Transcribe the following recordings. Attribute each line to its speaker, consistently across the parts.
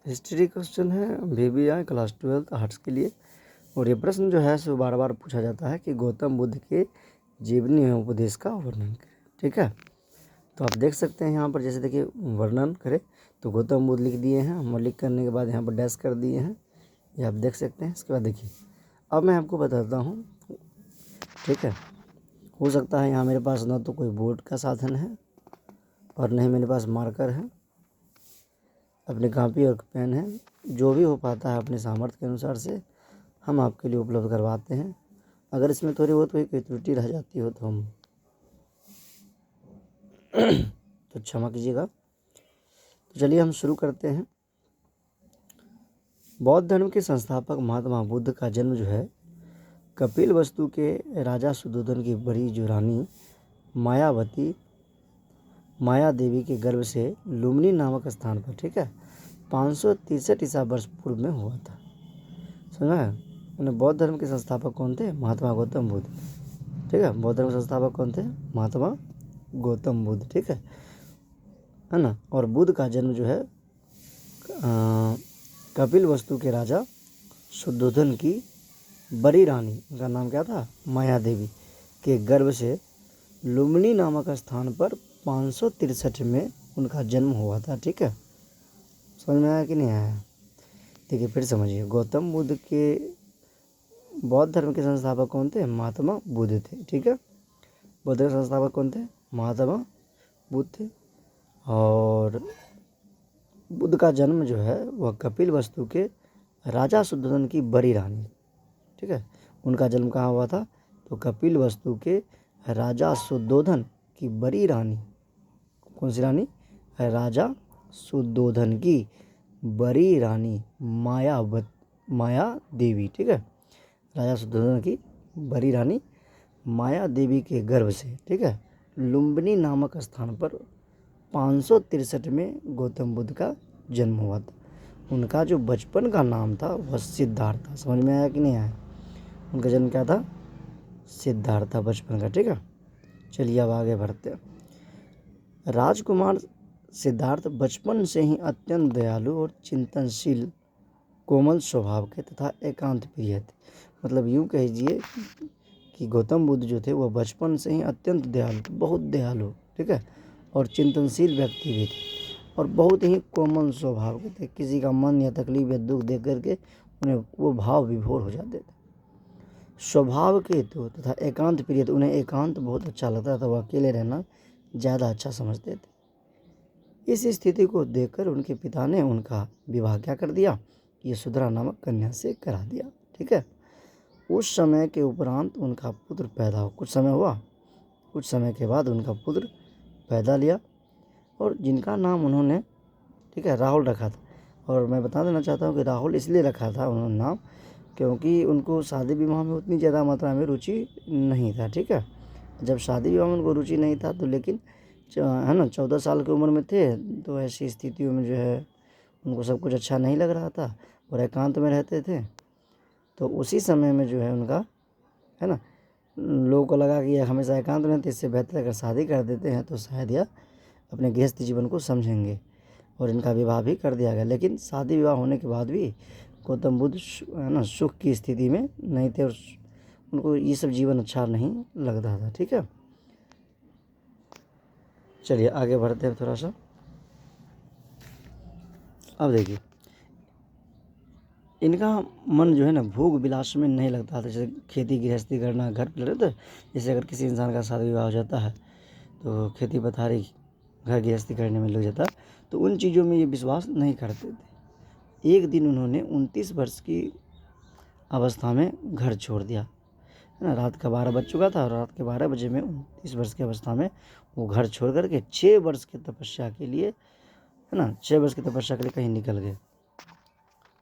Speaker 1: History question है, VBI class 12 arts के लिए। और ये प्रश्न जो है सो बार बार पूछा जाता है कि गौतम बुद्ध के जीवनी एवं उपदेश का वर्णन करें। ठीक है, तो आप देख सकते हैं यहाँ पर, जैसे देखिए वर्णन करें तो गौतम बुद्ध लिख दिए हैं हम, लिख करने के बाद यहाँ पर डैश कर दिए हैं, ये आप देख सकते हैं। इसके बाद देखिए अब मैं आपको बताता हूँ। ठीक है, हो सकता है यहाँ मेरे पास ना तो कोई बोर्ड का साधन है और नहीं मेरे पास मार्कर है, अपनी कॉपी और पेन है, जो भी हो पाता है अपने सामर्थ्य के अनुसार से हम आपके लिए उपलब्ध करवाते हैं। अगर इसमें थोड़ी बहुत कोई त्रुटि रह जाती हो तो हम तो क्षमा कीजिएगा। तो चलिए हम शुरू करते हैं। बौद्ध धर्म के संस्थापक महात्मा बुद्ध का जन्म जो है कपिल वस्तु के राजा सुद्धोधन की बड़ी जो रानी माया देवी के गर्भ से लुम्बिनी नामक स्थान पर, ठीक है, 563 ईसा वर्ष पूर्व में हुआ था। समझ में? उन्हें बौद्ध धर्म के संस्थापक कौन थे? महात्मा गौतम बुद्ध। ठीक है, बौद्ध धर्म के संस्थापक कौन थे? महात्मा गौतम बुद्ध। ठीक है ना। और बुद्ध का जन्म जो है कपिल वस्तु के राजा शुद्धोधन की बड़ी रानी, उनका नाम क्या था? माया देवी के गर्भ से लुम्बिनी नामक स्थान पर 563 में उनका जन्म हुआ था। ठीक है, समझ में आया कि नहीं आया? देखिए फिर समझिए, गौतम बुद्ध के बौद्ध धर्म के संस्थापक कौन थे? महात्मा बुद्ध थे। ठीक है, बौद्ध के संस्थापक कौन थे? महात्मा बुद्ध थे। और बुद्ध का जन्म जो है वह कपिल वस्तु के राजा शुद्धोधन की बड़ी रानी, ठीक है, उनका जन्म कहाँ हुआ था? तो कपिल वस्तु के राजा शुद्धोधन की बड़ी रानी, कौन सी रानी? राजा शुद्धोधन की बड़ी रानी माया देवी। ठीक है, राजा शुद्धोधन की बड़ी रानी माया देवी के गर्भ से, ठीक है, लुम्बिनी नामक स्थान पर 563 में गौतम बुद्ध का जन्म हुआ था। उनका जो बचपन का नाम था वह सिद्धार्थ था। समझ में आया कि नहीं आया? उनका जन्म क्या था? सिद्धार्थ था बचपन का। ठीक है, चलिए अब आगे बढ़ते हैं। राजकुमार सिद्धार्थ बचपन से ही अत्यंत दयालु और चिंतनशील, कोमल स्वभाव के तथा एकांत प्रिय थे। मतलब यूँ कहिए कि गौतम बुद्ध जो थे वह बचपन से ही अत्यंत दयालु, बहुत दयालु, ठीक है, और चिंतनशील व्यक्ति भी थे और बहुत ही कोमल स्वभाव के थे। किसी का मन या तकलीफ या दुख देख करके उन्हें वो भाव विभोर हो जाते थे। स्वभाव के तो तथा एकांत प्रिय थे, उन्हें एकांत बहुत अच्छा लगता था, वह अकेले रहना ज़्यादा अच्छा समझते थे। इस स्थिति को देखकर उनके पिता ने उनका विवाह क्या कर दिया? यशोधरा नामक कन्या से करा दिया। ठीक है, उस समय के उपरांत उनका पुत्र पैदा हो, कुछ समय हुआ, कुछ समय के बाद उनका पुत्र पैदा लिया और जिनका नाम उन्होंने, ठीक है, राहुल रखा था। और मैं बता देना चाहता हूँ कि राहुल इसलिए रखा था उन्होंने नाम क्योंकि उनको शादी विवाह में उतनी ज़्यादा मात्रा में रुचि नहीं था। ठीक है, जब शादी विवाह में उनको रुचि नहीं था तो लेकिन है ना 14 साल की उम्र में थे, तो ऐसी स्थितियों में जो है उनको सब कुछ अच्छा नहीं लग रहा था और एकांत में रहते थे। तो उसी समय में जो है उनका, है ना, लोगों को लगा कि यह हमेशा एकांत में, तो इससे बेहतर अगर शादी कर देते हैं तो शायद यह अपने गृहस्थ जीवन को समझेंगे, और इनका विवाह भी कर दिया गया। लेकिन शादी विवाह होने के बाद भी गौतम बुद्ध, है ना, सुख की स्थिति में नहीं थे और उनको ये सब जीवन अच्छा नहीं लगता था। ठीक है, चलिए आगे बढ़ते हैं थोड़ा सा। अब देखिए इनका मन जो है ना भोग विलास में नहीं लगता था, जैसे खेती गृहस्थी करना, घर पर रहते, जैसे अगर किसी इंसान का शादी विवाह हो जाता है तो खेती पथारी घर गृहस्थी करने में लग जाता, तो उन चीज़ों में ये विश्वास नहीं करते थे। एक दिन उन्होंने 29 वर्ष की अवस्था में घर छोड़ दिया, है ना, रात का 12 बज चुका था और रात के 12 बजे में 29 वर्ष की अवस्था में वो घर छोड़ करके 6 वर्ष की तपस्या के लिए, है ना, 6 वर्ष की तपस्या के लिए कहीं निकल गए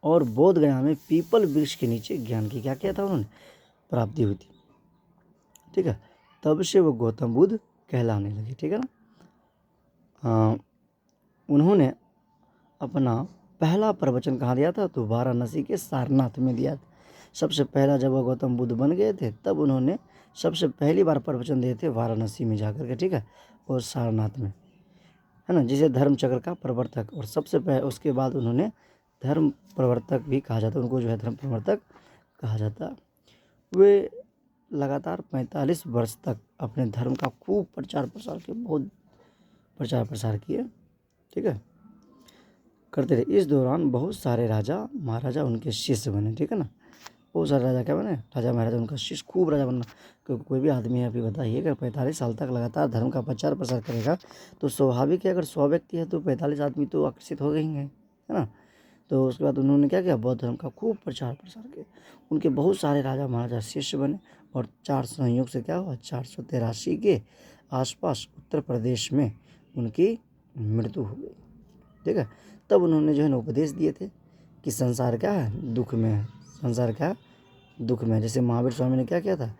Speaker 1: और बोध गया में पीपल वृक्ष के नीचे ज्ञान की क्या किया था उन्होंने? प्राप्ति हुई थी। ठीक है, तब से वो गौतम बुद्ध कहलाने लगे। ठीक है ना। उन्होंने अपना पहला प्रवचन कहाँ दिया था? तो वाराणसी के सारनाथ में दिया था। सबसे पहला जब वो गौतम बुद्ध बन गए थे तब उन्होंने सबसे पहली बार प्रवचन दिए थे वाराणसी में जाकर के, ठीक है, और सारनाथ में, है ना, जिसे धर्म चक्र का प्रवर्तक, और सबसे पहले उसके बाद उन्होंने धर्म प्रवर्तक भी कहा जाता है, उनको जो है धर्म प्रवर्तक कहा जाता है। वे लगातार 45 वर्ष तक अपने धर्म का खूब प्रचार प्रसार किए, बहुत प्रचार प्रसार किए, ठीक है, करते रहे। इस दौरान बहुत सारे राजा महाराजा उनके शिष्य बने, ठीक है ना। बहुत सारे राजा क्या बने, राजा महाराजा उनका शिष्य, खूब राजा बनना। क्योंकि कोई भी आदमी है, अभी बताइए, अगर 45 साल तक लगातार धर्म का प्रचार प्रसार करेगा तो स्वाभाविक है, अगर 100 व्यक्ति है तो 45 आदमी तो आकर्षित हो गए हैं, है ना। तो उसके बाद उन्होंने क्या किया, बौद्ध धर्म का खूब प्रचार प्रसार किया। उनके बहुत सारे राजा महाराजा शिष्य बने और 4 संयोग से क्या हुआ, 483 के आसपास उत्तर प्रदेश में उनकी मृत्यु हो गई, ठीक है। तब उन्होंने जो है ना उपदेश दिए थे कि संसार क्या है, दुख में है, संसार क्या है, दुख में है। जैसे महावीर स्वामी ने क्या किया था,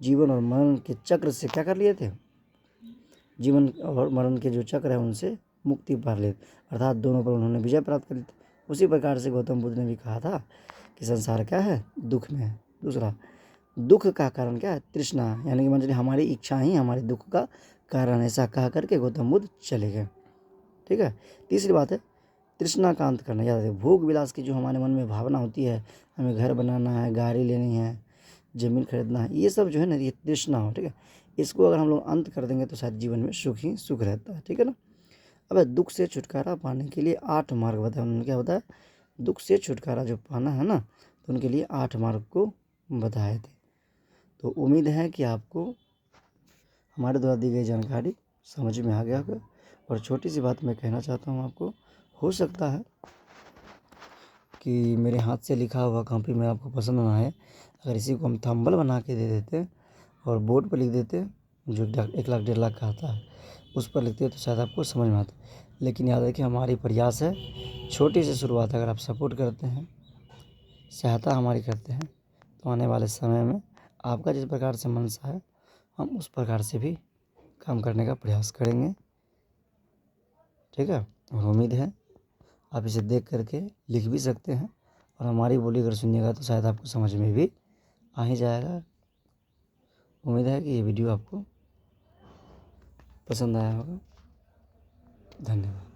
Speaker 1: जीवन और मरण के चक्र से क्या कर लिए थे, जीवन और मरण के जो चक्र है उनसे मुक्ति पा लिए, अर्थात दोनों पर उन्होंने विजय प्राप्त कर ली थी। उसी प्रकार से गौतम बुद्ध ने भी कहा था कि संसार क्या है, दुख में है। दूसरा, दुख का कारण क्या है, तृष्णा, यानी कि मतलब हमारी इच्छा ही हमारे दुख का कारण, ऐसा कहा करके गौतम बुद्ध चले गए, ठीक है। तीसरी बात है तृष्णा का अंत करना। याद रखिए, भोग विलास की जो हमारे मन में भावना होती है, हमें घर बनाना है, गाड़ी लेनी है, ज़मीन खरीदना है, ये सब जो है ना, ये तृष्णा हो, ठीक है। इसको अगर हम लोग अंत कर देंगे तो शायद जीवन में सुख ही सुख रहता है, ठीक है ना। अब दुख से छुटकारा पाने के लिए 8 मार्ग बताया उन्होंने। क्या बताया, दुख से छुटकारा जो पाना है ना, तो उनके लिए 8 मार्ग को बताए थे। तो उम्मीद है कि आपको हमारे द्वारा दी गई जानकारी समझ में आ गया होगा। और छोटी सी बात मैं कहना चाहता हूँ आपको, हो सकता है कि मेरे हाथ से लिखा हुआ कॉपी में आपको पसंद ना आए, अगर इसी को हम थंबल बना के दे देते और बोर्ड पर लिख देते, जो 1 लाख 1.5 लाख का आता है, उस पर लिखते तो शायद आपको समझ में आता। लेकिन याद रखिए, हमारी प्रयास है छोटी सी शुरुआत, अगर आप सपोर्ट करते हैं, सहायता हमारी करते हैं, तो आने वाले समय में आपका जिस प्रकार से मनसा है, हम उस प्रकार से भी काम करने का प्रयास करेंगे, ठीक है। और उम्मीद है आप इसे देख करके लिख भी सकते हैं, और हमारी बोली अगर सुनिएगा तो शायद आपको समझ में भी आ ही जाएगा। उम्मीद है कि ये वीडियो आपको पसंद आया होगा। धन्यवाद।